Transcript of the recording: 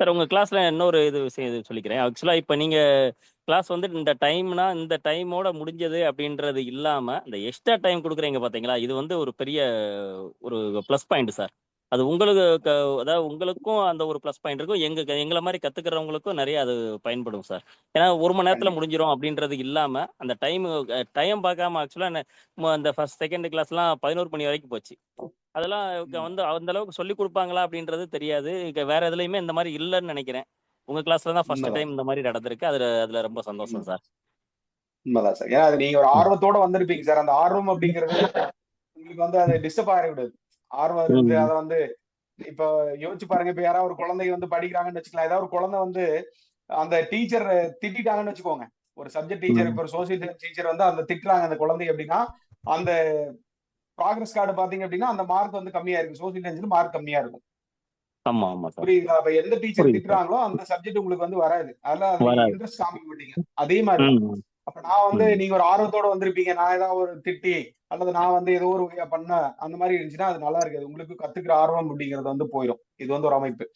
Sir உங்க கிளாஸ்ல இன்னொரு விஷயம் சொல்லிக்கிறேன். ஆக்சுவலா இப்ப நீங்க கிளாஸ் வந்து இந்த டைம்னா, இந்த டைமோட முடிஞ்சது அப்படின்றது இல்லாம, இந்த எக்ஸ்ட்ரா டைம் குடுக்குறீங்க பார்த்தீங்களா? இது வந்து ஒரு பெரிய ஒரு ப்ளஸ் பாயிண்ட் சார். அது உங்களுக்கு அதாவது உங்களுக்கும் அந்த ஒரு ப்ளஸ் பாயிண்ட் இருக்கும். எங்கள மாரி கத்துக்கிறவங்களுக்கும் நெறைய அது பயன்படும் சார். ஏன்னா 1 மணி நேரத்துல கண்டிப்பா. முடிஞ்சிரும் அப்படின்றது இல்லாம, அந்த டைம் பார்க்காம ஆக்சுவலா அந்த 2nd கிளாஸ்லாம் 11 மணி வரைக்கும் போச்சு. அதெல்லாம் ம். வந்து அந்த அளவுக்கு சொல்லிக் குடுப்பாங்களா அப்படின்றது தெரியாது. வேற எதுலயுமே இந்த மாரி இல்லன்னு நெனைக்கிறேன். உங்க கிளாஸ்ல தான் ஃபர்ஸ்ட் உண்மதான். டைம் இந்த மாரி நடந்திருக்கு. அதுல ரொம்ப சந்தோஷம் உண்ம. சார். உண்மதான் சார். ஏன்னா அது நீங்க ஒரு ம். ஆர்வத்தோட வந்திருப்பீங்க சார். அந்த ஆர்வம் அப்படிங்கிறது உங்களுக்கு வந்து அது டிஸ்டர்ப் ஆயிறக்கூடாது. ஆர்வம் இருக்குது. ம். அத வந்து இப்ப யோசிச்சு பாருங்க. இப்ப யாராவது ஒரு குழந்தைங்க வந்து படிக்கிறாங்கன்னு வச்சுக்கலாம். ஏதாவது ஒரு குழந்தை வந்து அந்த டீச்சர் திட்டிட்டாங்கன்னு வச்சுக்கோங்க. ஒரு சப்ஜெக்ட் டீச்சர் ம். இப்ப ஒரு சோசியல் சயின்ஸ் டீச்சர் வந்து அந்த திட்டுறாங்க அந்த குழந்தைய அப்படின்னா, அந்த ப்ராகிரஸ் கார்டு பார்த்தீங்க அப்படின்னா, அந்த மார்க் வந்து கம்மியா இருக்கு. சோசியல் சயின்ஸ்ல மார்க் கம்மியா இருக்கும். ஆமா, ஆமா சார். புரியுதுங்களா? அப்ப எந்த டீச்சர் புரியுது சார். திட்டுறாங்களோ, அந்த சப்ஜெக்ட் உங்களுக்கு வந்து வராது. அதெல்லாம் அதுல நீங்க வராது. இன்ட்ரெஸ்ட் காமிக்க மாட்டீங்க. அதே மாரி தான். ம். அப்ப நான் வந்து ம். நீங்க ஒரு ஆர்வத்தோட வந்திருப்பீங்க. நான் ஏதாவது ஒரு திட்டி, அல்லது நான் வந்து ஏதோ ஒரு வகையா பண்ணேன். அந்த மாரி இருந்துச்சுன்னா, அது நல்லா இருக்காது. உங்களுக்கு கத்துக்கிற ஆர்வம் அப்படிங்கிறது வந்து போயிரும். இது வந்து ஒரு அமைப்பு.